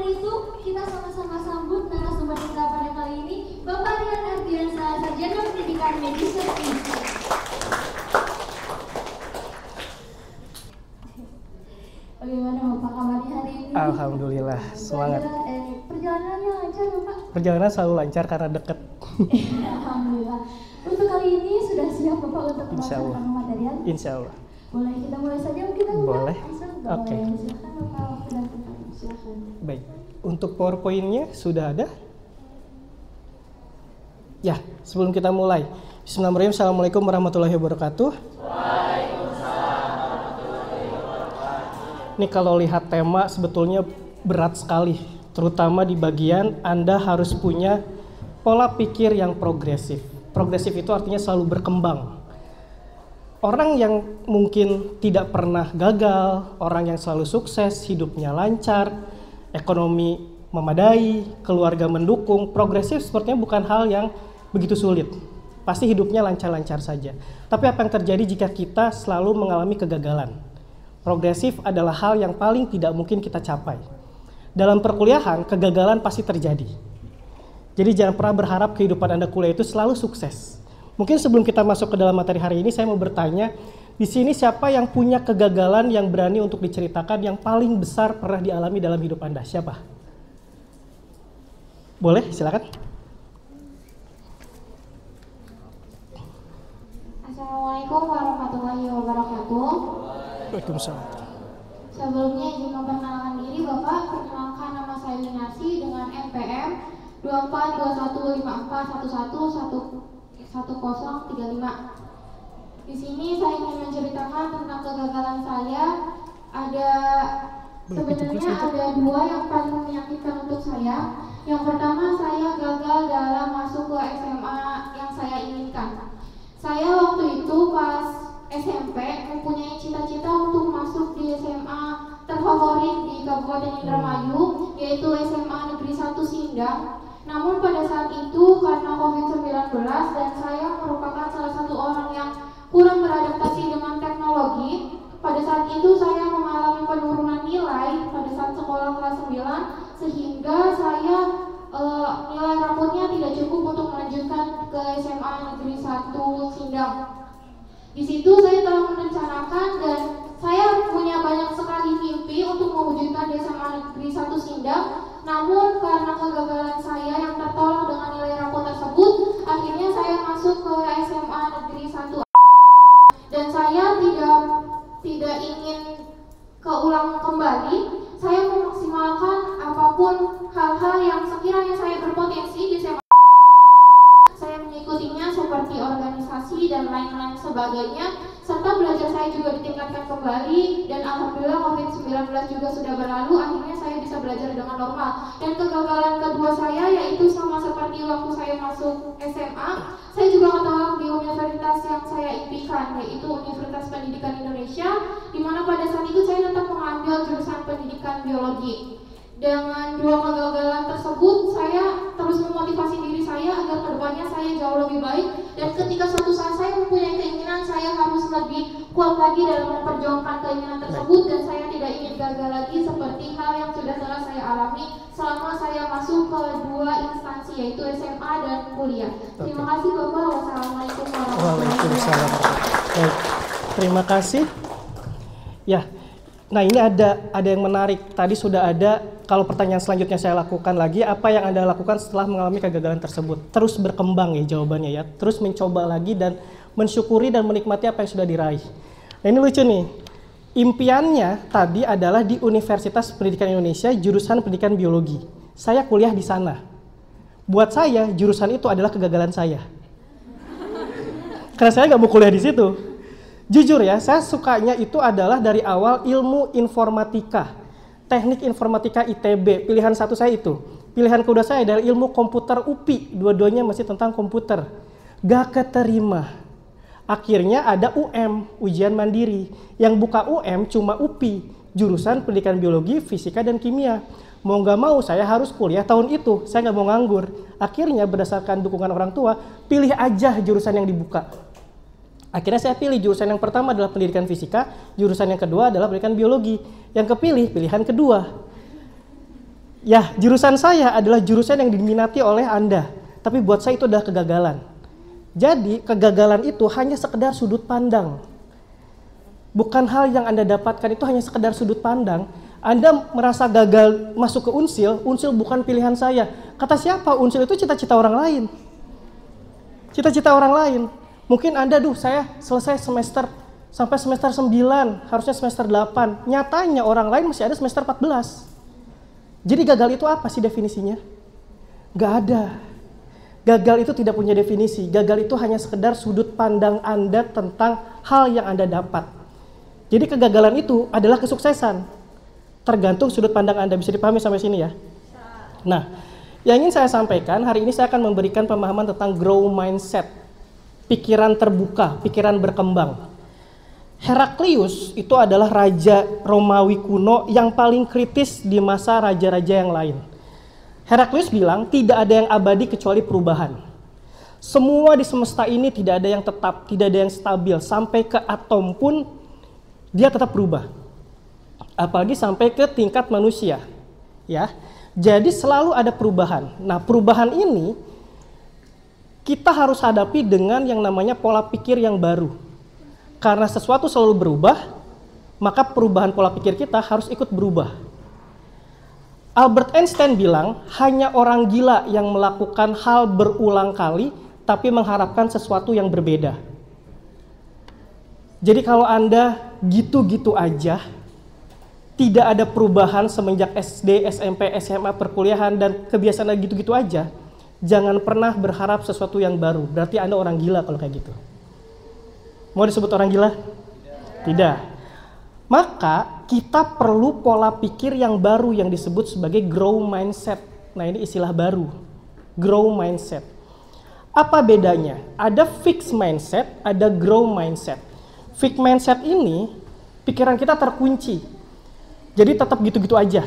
itu kita sama-sama sambut narasumber kita pada kali ini, Bapak Rian Ardiansa, Sarjana Pendidikan Medis Service. Bagaimana Bapak kabarnya hari ini? Alhamdulillah, semangat. Perjalanannya lancar Bapak? Perjalanan selalu lancar karena dekat. Alhamdulillah. Untuk kali ini sudah siap Bapak untuk melaksanakan material? Insya Allah. Boleh kita mulai saja mungkin Bapak? Boleh. Oke. Silakan Bapak, waktu dan tempat. Silakan. Baik. Untuk PowerPoint-nya sudah ada? Ya, sebelum kita mulai. Bismillahirrahmanirrahim. Assalamualaikum warahmatullahi wabarakatuh. Ini kalau lihat tema sebetulnya berat sekali, terutama di bagian Anda harus punya pola pikir yang progresif. Progresif itu artinya selalu berkembang. Orang yang mungkin tidak pernah gagal, orang yang selalu sukses, hidupnya lancar, ekonomi memadai, keluarga mendukung, progresif sepertinya bukan hal yang begitu sulit. Pasti hidupnya lancar-lancar saja. Tapi apa yang terjadi jika kita selalu mengalami kegagalan? Progresif adalah hal yang paling tidak mungkin kita capai. Dalam perkuliahan, kegagalan pasti terjadi. Jadi jangan pernah berharap kehidupan Anda kuliah itu selalu sukses. Mungkin sebelum kita masuk ke dalam materi hari ini, saya mau bertanya, di sini siapa yang punya kegagalan yang berani untuk diceritakan yang paling besar pernah dialami dalam hidup Anda? Siapa? Boleh, silakan. Assalamualaikum warahmatullahi wabarakatuh. Waalaikumsalam. Sebelumnya izin memperkenalkan diri Bapak. Perkenalkan, nama saya Winarsi dengan NPM 242154111035. Di sini saya ingin menceritakan tentang kegagalan saya. Sebenarnya ada dua yang paling menyakitkan untuk saya. Yang pertama, saya gagal dalam masuk ke SMA yang saya inginkan. Saya waktu itu pas SMP mempunyai cita-cita untuk masuk di SMA terfavorit di Kabupaten Indramayu, yaitu SMA Negeri 1 Sindang. Namun pada saat itu karena COVID-19 dan saya merupakan salah satu orang yang kurang beradaptasi dengan teknologi, pada saat itu saya mengalami penurunan nilai pada saat sekolah kelas 9, sehingga saya nilai rapotnya tidak cukup untuk melanjutkan ke SMA Negeri 1 Sindang. Di situ saya telah merencanakan dan saya punya banyak sekali mimpi untuk mewujudkan di SMA Negeri 1 Sindang. Namun karena kegagalan saya yang tertolong dengan nilai rapot tersebut, akhirnya saya masuk ke SMA Negeri 1 dan saya tidak ingin keulang kembali. Saya memaksimalkan apapun hal-hal yang sekiranya saya berpotensi di SMA. Saya mengikutinya seperti organisasi dan lain-lain sebagainya, serta belajar saya juga ditingkatkan kembali, dan alhamdulillah COVID-19 juga sudah berlalu, akhirnya saya bisa belajar dengan normal. Dan kegagalan kedua saya yaitu sama seperti waktu saya masuk SMA, saya juga ketolak di universitas yang saya impikan, yaitu Universitas Pendidikan Indonesia, di mana pada saat itu saya tetap mengambil jurusan pendidikan biologi. Dengan dua kegagalan tersebut, saya terus memotivasi diri saya agar kedepannya saya jauh lebih baik. Dan ketika suatu saat saya mempunyai keinginan, saya harus lebih kuat lagi dalam memperjuangkan keinginan tersebut. Dan saya tidak ingin gagal lagi seperti hal yang sudah telah saya alami selama saya masuk ke dua instansi, yaitu SMA dan kuliah. Terima kasih Bapak. Wassalamualaikum warahmatullahi wabarakatuh. Baik, terima kasih. Ya. Nah, ini ada yang menarik. Tadi sudah ada, kalau pertanyaan selanjutnya saya lakukan lagi, apa yang Anda lakukan setelah mengalami kegagalan tersebut? Terus berkembang ya jawabannya ya. Terus mencoba lagi dan mensyukuri dan menikmati apa yang sudah diraih. Nah, ini lucu nih. Impiannya tadi adalah di Universitas Pendidikan Indonesia, jurusan pendidikan biologi. Saya kuliah di sana. Buat saya, jurusan itu adalah kegagalan saya. Karena saya nggak mau kuliah di situ. Jujur ya, saya sukanya itu adalah dari awal ilmu informatika, teknik informatika ITB, pilihan satu saya itu. Pilihan kedua saya adalah ilmu komputer UPI, dua-duanya masih tentang komputer. Gak keterima. Akhirnya ada UM, ujian mandiri. Yang buka UM cuma UPI, jurusan pendidikan biologi, fisika, dan kimia. Mau gak mau saya harus kuliah tahun itu, saya gak mau nganggur. Akhirnya berdasarkan dukungan orang tua, pilih aja jurusan yang dibuka. Akhirnya saya pilih jurusan yang pertama adalah pendidikan fisika, jurusan yang kedua adalah pendidikan biologi. Yang kepilih pilihan kedua. Ya, jurusan saya adalah jurusan yang diminati oleh Anda, tapi buat saya itu adalah kegagalan. Jadi, kegagalan itu hanya sekedar sudut pandang. Bukan hal yang Anda dapatkan, itu hanya sekedar sudut pandang. Anda merasa gagal masuk ke Unsil bukan pilihan saya. Kata siapa? Unsil itu cita-cita orang lain. Cita-cita orang lain. Mungkin Anda, saya selesai sampai semester 9, harusnya semester 8. Nyatanya orang lain masih ada semester 14. Jadi gagal itu apa sih definisinya? Gak ada. Gagal itu tidak punya definisi. Gagal itu hanya sekedar sudut pandang Anda tentang hal yang Anda dapat. Jadi kegagalan itu adalah kesuksesan. Tergantung sudut pandang Anda. Bisa dipahami sampai sini ya? Nah, yang ingin saya sampaikan, hari ini saya akan memberikan pemahaman tentang grow mindset. Pikiran terbuka, pikiran berkembang. Heraklius itu adalah raja Romawi kuno yang paling kritis di masa raja-raja yang lain. Heraklius bilang, tidak ada yang abadi kecuali perubahan. Semua di semesta ini tidak ada yang tetap, tidak ada yang stabil. Sampai ke atom pun dia tetap berubah. Apalagi sampai ke tingkat manusia, ya. Jadi selalu ada perubahan. Nah, perubahan ini kita harus hadapi dengan yang namanya pola pikir yang baru. Karena sesuatu selalu berubah, maka perubahan pola pikir kita harus ikut berubah. Albert Einstein bilang, hanya orang gila yang melakukan hal berulang kali, tapi mengharapkan sesuatu yang berbeda. Jadi kalau Anda gitu-gitu aja, tidak ada perubahan semenjak SD, SMP, SMA, perkuliahan, dan kebiasaan gitu-gitu aja, jangan pernah berharap sesuatu yang baru. Berarti Anda orang gila kalau kayak gitu. Mau disebut orang gila? Tidak. Maka kita perlu pola pikir yang baru yang disebut sebagai grow mindset. Nah, ini istilah baru. Grow mindset. Apa bedanya? Ada fixed mindset, ada grow mindset. Fixed mindset ini, pikiran kita terkunci. Jadi tetap gitu-gitu aja.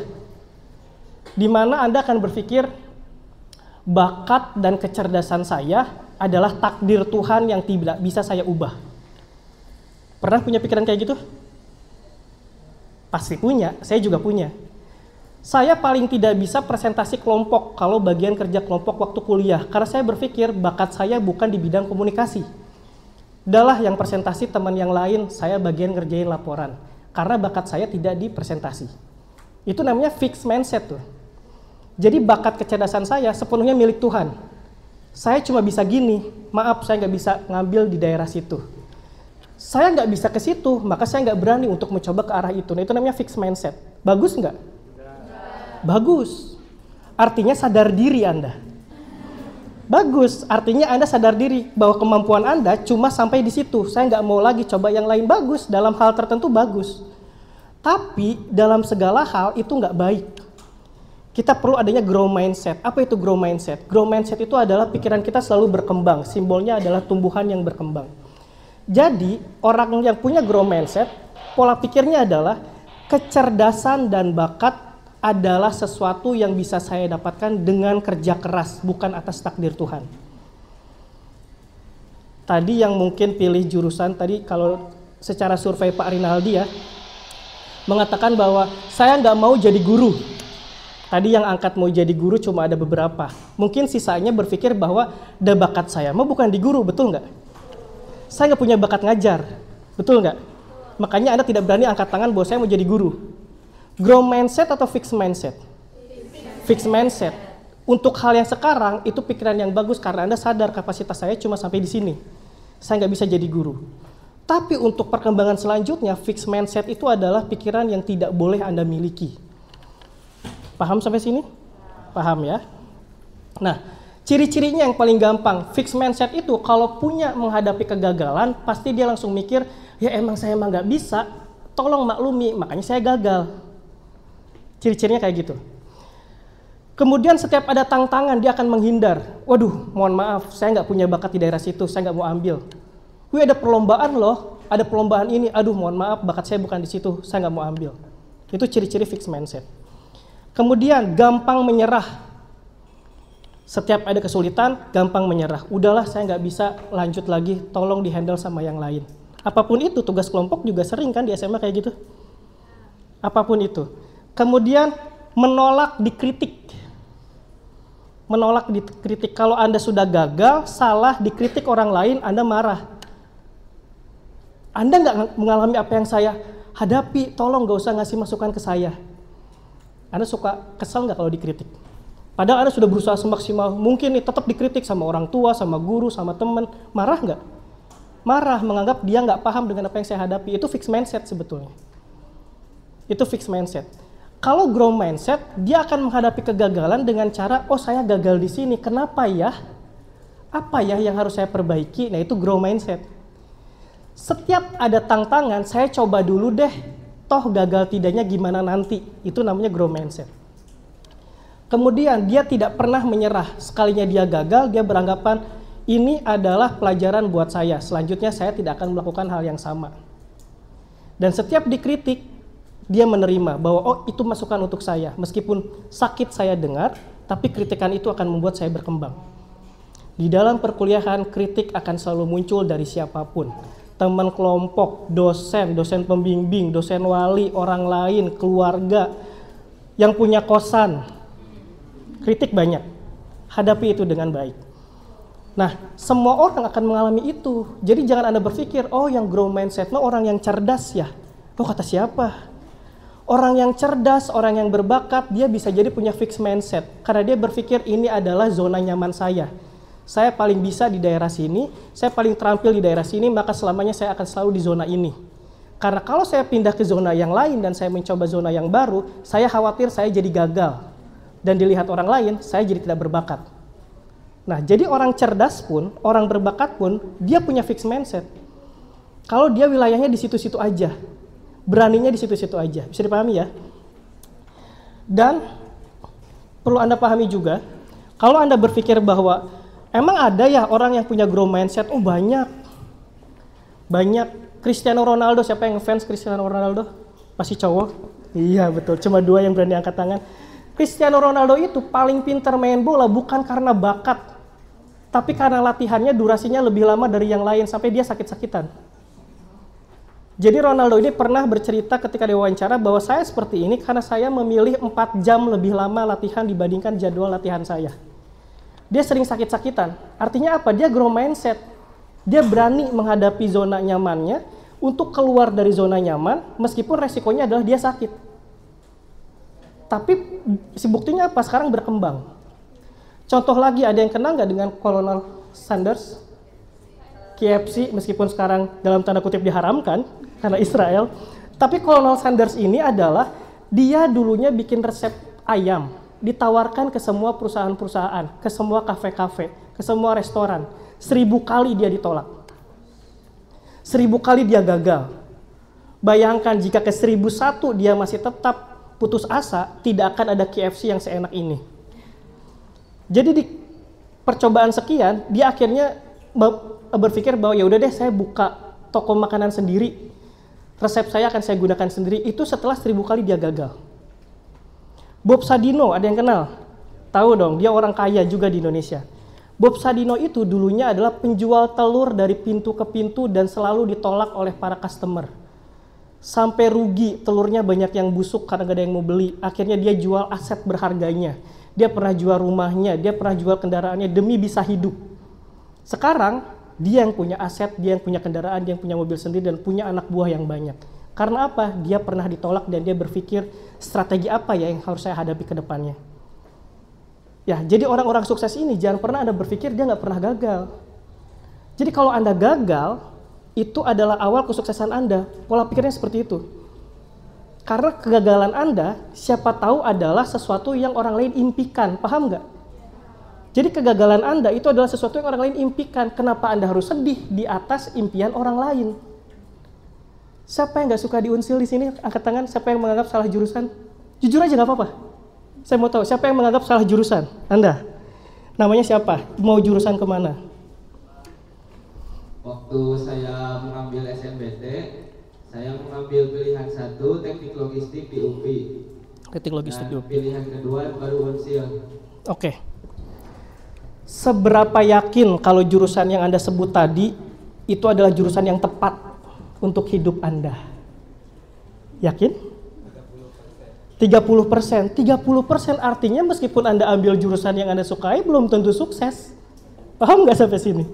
Dimana Anda akan berpikir, bakat dan kecerdasan saya adalah takdir Tuhan yang tidak bisa saya ubah. Pernah punya pikiran kayak gitu? Pasti punya, saya juga punya. Saya paling tidak bisa presentasi kelompok kalau bagian kerja kelompok waktu kuliah. Karena saya berpikir bakat saya bukan di bidang komunikasi. Udahlah yang presentasi teman yang lain, saya bagian ngerjain laporan. Karena bakat saya tidak di presentasi. Itu namanya fixed mindset tuh. Jadi bakat kecerdasan saya sepenuhnya milik Tuhan. Saya cuma bisa gini, maaf saya nggak bisa ngambil di daerah situ. Saya nggak bisa ke situ, maka saya nggak berani untuk mencoba ke arah itu. Nah, itu namanya fixed mindset. Bagus nggak? Bagus. Artinya sadar diri Anda. Bagus, artinya Anda sadar diri bahwa kemampuan Anda cuma sampai di situ. Saya nggak mau lagi coba yang lain. Bagus, dalam hal tertentu bagus. Tapi dalam segala hal itu nggak baik. Kita perlu adanya grow mindset. Apa itu grow mindset? Grow mindset itu adalah pikiran kita selalu berkembang. Simbolnya adalah tumbuhan yang berkembang. Jadi orang yang punya grow mindset, pola pikirnya adalah kecerdasan dan bakat adalah sesuatu yang bisa saya dapatkan dengan kerja keras, bukan atas takdir Tuhan. Tadi yang mungkin pilih jurusan, tadi kalau secara survei Pak Rinaldi ya, mengatakan bahwa saya nggak mau jadi guru. Tadi yang angkat mau jadi guru cuma ada beberapa. Mungkin sisanya berpikir bahwa ada bakat saya, mau bukan di guru, betul nggak? Saya nggak punya bakat ngajar, betul nggak? Makanya Anda tidak berani angkat tangan bahwa saya mau jadi guru. Grow mindset atau fixed mindset? Fixed mindset. Untuk hal yang sekarang, itu pikiran yang bagus karena Anda sadar kapasitas saya cuma sampai di sini. Saya nggak bisa jadi guru. Tapi untuk perkembangan selanjutnya, fixed mindset itu adalah pikiran yang tidak boleh Anda miliki. Paham sampai sini? Paham ya? Nah, ciri-cirinya yang paling gampang, fixed mindset itu kalau punya menghadapi kegagalan, pasti dia langsung mikir, ya emang saya emang nggak bisa, tolong maklumi, makanya saya gagal. Ciri-cirinya kayak gitu. Kemudian setiap ada tantangan dia akan menghindar. Waduh, mohon maaf, saya nggak punya bakat di daerah situ, saya nggak mau ambil. Wih, ada perlombaan loh, ada perlombaan ini. Aduh, mohon maaf, bakat saya bukan di situ, saya nggak mau ambil. Itu ciri-ciri fixed mindset. Kemudian gampang menyerah. Setiap ada kesulitan, gampang menyerah. Udahlah, saya nggak bisa lanjut lagi, tolong dihandle sama yang lain. Apapun itu, tugas kelompok juga sering kan di SMA kayak gitu. Apapun itu. Kemudian menolak dikritik. Menolak dikritik. Kalau Anda sudah gagal, salah, dikritik orang lain, Anda marah. Anda nggak mengalami apa yang saya hadapi, tolong nggak usah ngasih masukan ke saya. Anda suka kesel nggak kalau dikritik? Padahal Anda sudah berusaha semaksimal mungkin nih, tetap dikritik sama orang tua, sama guru, sama teman. Marah nggak? Marah, menganggap dia nggak paham dengan apa yang saya hadapi. Itu fixed mindset sebetulnya. Itu fixed mindset. Kalau growth mindset, dia akan menghadapi kegagalan dengan cara, oh saya gagal di sini, kenapa ya? Apa ya yang harus saya perbaiki? Nah itu growth mindset. Setiap ada tantangan, saya coba dulu deh, toh gagal tidaknya gimana nanti. Itu namanya growth mindset. Kemudian dia tidak pernah menyerah. Sekalinya dia gagal, dia beranggapan, ini adalah pelajaran buat saya. Selanjutnya saya tidak akan melakukan hal yang sama. Dan setiap dikritik, dia menerima bahwa oh itu masukan untuk saya. Meskipun sakit saya dengar, tapi kritikan itu akan membuat saya berkembang. Di dalam perkuliahan, kritik akan selalu muncul dari siapapun. Teman kelompok, dosen, dosen pembimbing, dosen wali, orang lain, keluarga, yang punya kosan. Kritik banyak. Hadapi itu dengan baik. Nah, semua orang akan mengalami itu. Jadi jangan Anda berpikir, oh yang growth mindset, orang yang cerdas ya. Oh kata siapa? Orang yang cerdas, orang yang berbakat, dia bisa jadi punya fixed mindset. Karena dia berpikir ini adalah zona nyaman saya. Saya paling bisa di daerah sini, saya paling terampil di daerah sini, maka selamanya saya akan selalu di zona ini. Karena kalau saya pindah ke zona yang lain dan saya mencoba zona yang baru, saya khawatir saya jadi gagal. Dan dilihat orang lain, saya jadi tidak berbakat. Nah, jadi orang cerdas pun, orang berbakat pun, dia punya fixed mindset. Kalau dia wilayahnya di situ-situ aja. Beraninya di situ-situ aja. Bisa dipahami ya? Dan perlu Anda pahami juga, kalau Anda berpikir bahwa emang ada ya orang yang punya growth mindset? Oh banyak. Banyak. Cristiano Ronaldo, siapa yang ngefans Cristiano Ronaldo? Pasti cowok? Iya betul, cuma 2 yang berani angkat tangan. Cristiano Ronaldo itu paling pintar main bola bukan karena bakat, tapi karena latihannya durasinya lebih lama dari yang lain sampai dia sakit-sakitan. Jadi Ronaldo ini pernah bercerita ketika diwawancara bahwa saya seperti ini karena saya memilih 4 jam lebih lama latihan dibandingkan jadwal latihan saya. Dia sering sakit-sakitan. Artinya apa? Dia growth mindset. Dia berani menghadapi zona nyamannya untuk keluar dari zona nyaman meskipun resikonya adalah dia sakit. Tapi si buktinya apa? Sekarang berkembang. Contoh lagi, ada yang kenal nggak dengan Colonel Sanders? KFC meskipun sekarang dalam tanda kutip diharamkan karena Israel, tapi Colonel Sanders ini adalah dia dulunya bikin resep ayam, ditawarkan ke semua perusahaan-perusahaan, ke semua kafe-kafe, ke semua restoran. 1000 kali dia ditolak. 1000 kali dia gagal. Bayangkan jika ke 1001 dia masih tetap putus asa, tidak akan ada KFC yang seenak ini. Jadi di percobaan sekian, dia akhirnya berpikir bahwa ya udah deh saya buka toko makanan sendiri, resep saya akan saya gunakan sendiri. Itu setelah 1000 kali dia gagal. Bob Sadino, ada yang kenal? Tahu dong, dia orang kaya juga di Indonesia. Bob Sadino itu dulunya adalah penjual telur dari pintu ke pintu dan selalu ditolak oleh para customer. Sampai rugi, telurnya banyak yang busuk karena gak ada yang mau beli. Akhirnya dia jual aset berharganya. Dia pernah jual rumahnya, dia pernah jual kendaraannya demi bisa hidup. Sekarang dia yang punya aset, dia yang punya kendaraan, dia yang punya mobil sendiri dan punya anak buah yang banyak. Karena apa? Dia pernah ditolak dan dia berpikir strategi apa ya yang harus saya hadapi ke depannya. Ya, jadi orang-orang sukses ini jangan pernah Anda berpikir dia nggak pernah gagal. Jadi kalau Anda gagal, itu adalah awal kesuksesan Anda. Pola pikirnya seperti itu. Karena kegagalan Anda, siapa tahu adalah sesuatu yang orang lain impikan. Paham nggak? Jadi kegagalan Anda itu adalah sesuatu yang orang lain impikan. Kenapa Anda harus sedih di atas impian orang lain? Siapa yang nggak suka diunsil di sini? Angkat tangan. Siapa yang menganggap salah jurusan? Jujur aja nggak apa-apa. Saya mau tahu siapa yang menganggap salah jurusan? Anda. Namanya siapa? Mau jurusan kemana? Waktu saya mengambil SNBT, saya mengambil pilihan 1 teknik logistik di UPI. Teknik logistik di UPI. Pilihan kedua baru Unsil. Oke. Seberapa yakin kalau jurusan yang Anda sebut tadi itu adalah jurusan yang tepat untuk hidup Anda? Yakin? 30%. 30% artinya meskipun Anda ambil jurusan yang Anda sukai, belum tentu sukses. Paham nggak sampai sini?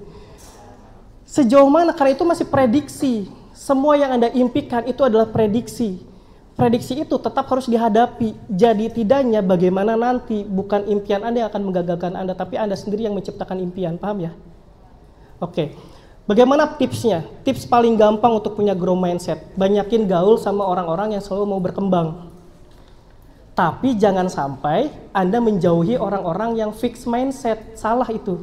Sejauh mana? Karena itu masih prediksi. Semua yang Anda impikan itu adalah prediksi. Prediksi itu tetap harus dihadapi. Jadi tidaknya bagaimana nanti, bukan impian Anda yang akan menggagalkan Anda, tapi Anda sendiri yang menciptakan impian. Paham ya? Oke. Bagaimana tipsnya? Tips paling gampang untuk punya grow mindset. Banyakin gaul sama orang-orang yang selalu mau berkembang. Tapi jangan sampai Anda menjauhi orang-orang yang fix mindset. Salah itu.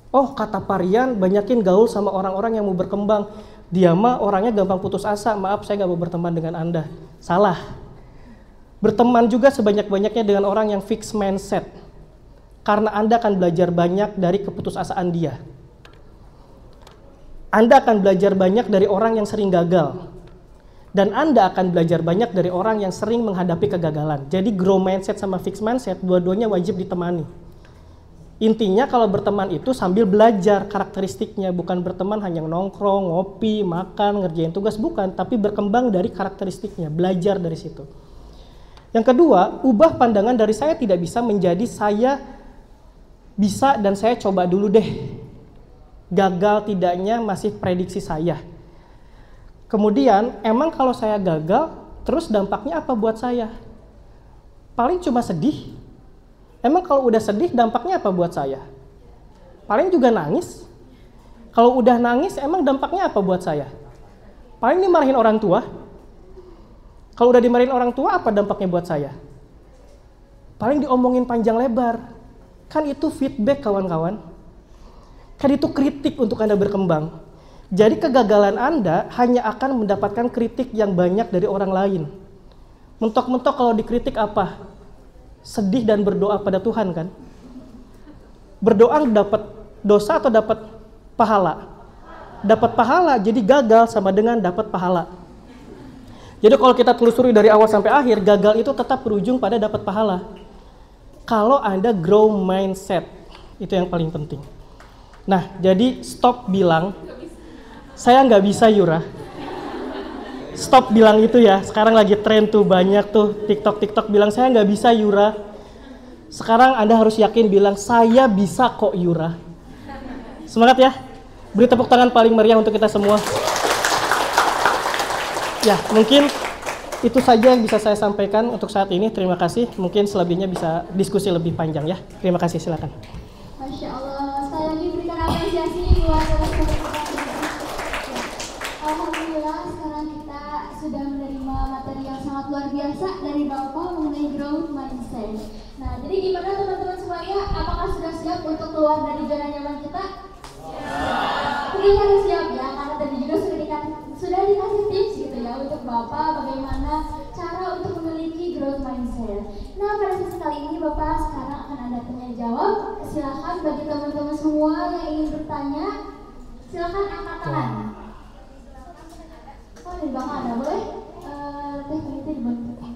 Oh, kata Parian, banyakin gaul sama orang-orang yang mau berkembang. Dia mah orangnya gampang putus asa. Maaf, saya gak mau berteman dengan Anda. Salah. Berteman juga sebanyak-banyaknya dengan orang yang fix mindset. Karena Anda akan belajar banyak dari keputusasaan dia. Anda akan belajar banyak dari orang yang sering gagal. Dan Anda akan belajar banyak dari orang yang sering menghadapi kegagalan. Jadi grow mindset sama fix mindset, dua-duanya wajib ditemani. Intinya kalau berteman itu sambil belajar karakteristiknya. Bukan berteman hanya nongkrong, ngopi, makan, ngerjain tugas. Bukan, tapi berkembang dari karakteristiknya. Belajar dari situ. Yang kedua, ubah pandangan dari saya tidak bisa menjadi saya bisa dan saya coba dulu deh. Gagal tidaknya masih prediksi saya. Kemudian, emang kalau saya gagal, terus dampaknya apa buat saya? Paling cuma sedih. Emang kalau udah sedih, dampaknya apa buat saya? Paling juga nangis. Kalau udah nangis, emang dampaknya apa buat saya? Paling dimarahin orang tua. Kalau udah dimarahin orang tua, apa dampaknya buat saya? Paling diomongin panjang lebar. Kan itu feedback, kawan-kawan. Kan itu kritik untuk Anda berkembang. Jadi kegagalan Anda hanya akan mendapatkan kritik yang banyak dari orang lain. Mentok-mentok kalau dikritik apa? Sedih dan berdoa pada Tuhan kan? Berdoa dapat dosa atau dapat pahala? Dapat pahala, jadi gagal sama dengan dapat pahala. Jadi kalau kita telusuri dari awal sampai akhir, gagal itu tetap berujung pada dapat pahala. Kalau Anda grow mindset, itu yang paling penting. Nah, jadi stop bilang, saya nggak bisa Yura. Stop bilang itu ya, sekarang lagi tren tuh banyak tuh TikTok bilang saya nggak bisa Yura. Sekarang Anda harus yakin bilang saya bisa kok Yura. Semangat ya, beri tepuk tangan paling meriah untuk kita semua. Ya, mungkin itu saja yang bisa saya sampaikan untuk saat ini. Terima kasih, mungkin selebihnya bisa diskusi lebih panjang ya. Terima kasih, silakan. Masya Allah, sekali lagi berikan apresiasi buat Alhamdulillah, sekarang kita sudah menerima materi yang sangat luar biasa dari Bapak mengenai growth mindset. Nah, jadi gimana teman-teman semuanya? Apakah sudah siap untuk keluar dari zona nyaman kita? Mungkin harus siap ya, karena tadi juga sudah dikasih tips gitu ya untuk Bapak bagaimana cara untuk memiliki growth mindset. Nah, pada sesi kali ini Bapak sekarang akan ada tanya jawab. Silakan bagi teman-teman semua yang ingin bertanya, silakan angkat tangan. Oh, di belakang ada, boleh? Teh peneliti di belakang.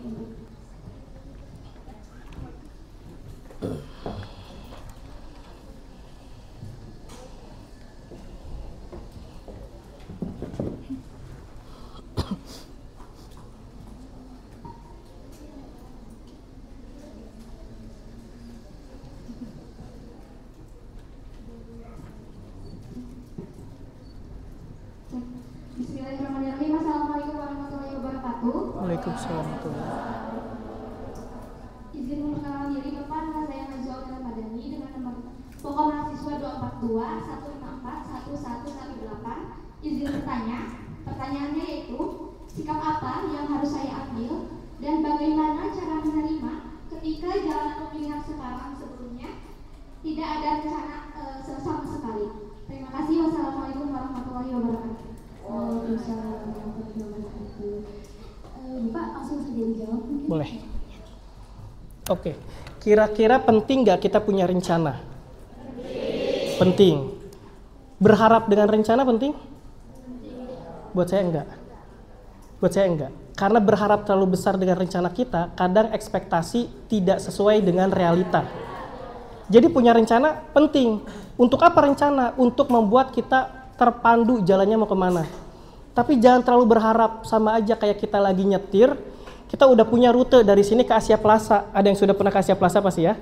Bismillahirrahmanirrahim. Assalamualaikum warahmatullahi wabarakatuh. Waalaikumsalam. Izin mengenalkan diri Bapak, nama saya Najwa Madani dengan nomor pokok mahasiswa 242-154-1118. Izin bertanya, pertanyaannya yaitu sikap apa yang harus saya ambil dan bagaimana cara menerima ketika jalan pemilihan sekarang sebelumnya tidak ada rencana sama sekali. Terima kasih. Wassalamualaikum warahmatullahi wabarakatuh. Waalaikumsalam warahmatullahi wabarakatuh. Bapak langsung saja dijawab mungkin. Boleh. Oke, kira-kira penting nggak kita punya rencana? Penting. Berharap dengan rencana penting? Buat saya enggak. Buat saya enggak. Karena berharap terlalu besar dengan rencana kita, kadang ekspektasi tidak sesuai dengan realita. Jadi punya rencana penting. Untuk apa rencana? Untuk membuat kita terpandu jalannya mau kemana. Tapi jangan terlalu berharap, sama aja kayak kita lagi nyetir, kita udah punya rute dari sini ke Asia Plaza. Ada yang sudah pernah ke Asia Plaza pasti ya.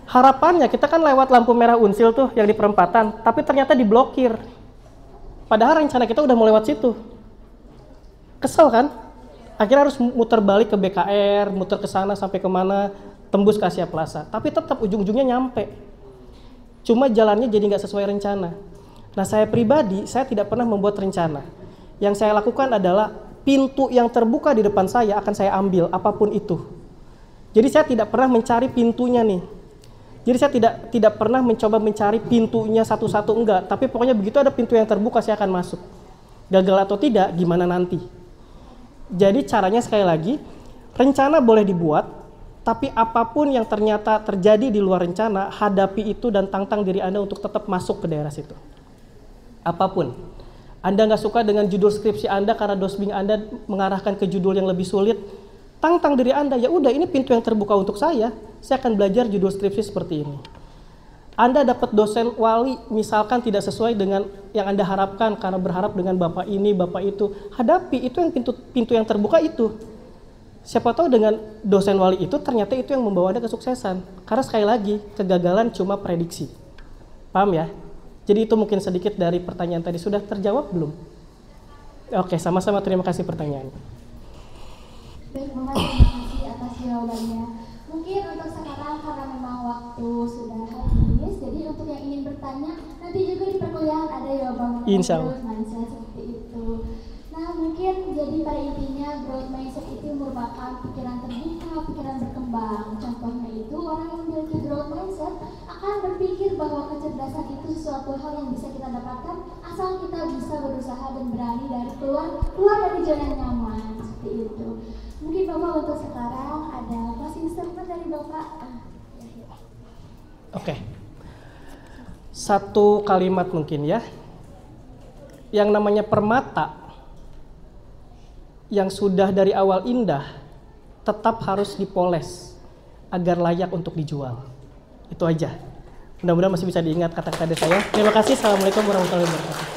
Harapannya kita kan lewat lampu merah Unsil tuh yang di perempatan, tapi ternyata diblokir. Padahal rencana kita udah mau lewat situ. Kesel kan? Akhirnya harus muter balik ke BKR, muter ke sana sampai kemana, tembus ke Asia Plaza. Tapi tetap ujung-ujungnya nyampe. Cuma jalannya jadi nggak sesuai rencana. Nah saya pribadi, saya tidak pernah membuat rencana. Yang saya lakukan adalah pintu yang terbuka di depan saya akan saya ambil, apapun itu. Jadi saya tidak pernah mencari pintunya nih. Jadi saya tidak pernah mencoba mencari pintunya satu-satu, enggak. Tapi pokoknya begitu ada pintu yang terbuka saya akan masuk. Gagal atau tidak, gimana nanti. Jadi caranya sekali lagi, rencana boleh dibuat, tapi apapun yang ternyata terjadi di luar rencana, hadapi itu dan tantang diri Anda untuk tetap masuk ke daerah situ. Apapun. Anda nggak suka dengan judul skripsi Anda karena dosbing Anda mengarahkan ke judul yang lebih sulit, tantang diri Anda, ya udah ini pintu yang terbuka untuk saya akan belajar judul skripsi seperti ini. Anda dapat dosen wali misalkan tidak sesuai dengan yang Anda harapkan karena berharap dengan bapak ini, bapak itu, hadapi itu yang pintu yang terbuka itu. Siapa tahu dengan dosen wali itu ternyata itu yang membawa Anda kesuksesan. Karena sekali lagi kegagalan cuma prediksi. Paham ya? Jadi itu mungkin sedikit dari pertanyaan tadi. Sudah terjawab belum? Oke, sama-sama terima kasih pertanyaannya. Baik, Bapak, terima kasih atas jawabannya. Mungkin untuk sekarang karena memang waktu sudah habis, jadi untuk yang ingin bertanya, nanti juga di perkuliahan ada ya Bang. Insya Allah. Growth mindset seperti itu. Nah mungkin jadi pada intinya growth mindset itu merupakan pikiran terbuka, pikiran berkembang. Contohnya itu orang yang memiliki growth mindset akan berpikir bahwa kecerdasan itu sesuatu hal yang bisa kita dapatkan asal kita bisa berusaha dan berani dari keluar dari zona nyaman seperti itu. Mungkin Bapak untuk sekarang ada closing statement dari Bapak. Oke. Satu kalimat mungkin ya. Yang namanya permata yang sudah dari awal indah tetap harus dipoles agar layak untuk dijual. Itu aja. Mudah-mudahan masih bisa diingat kata-kata saya. Terima kasih. Assalamualaikum warahmatullahi wabarakatuh.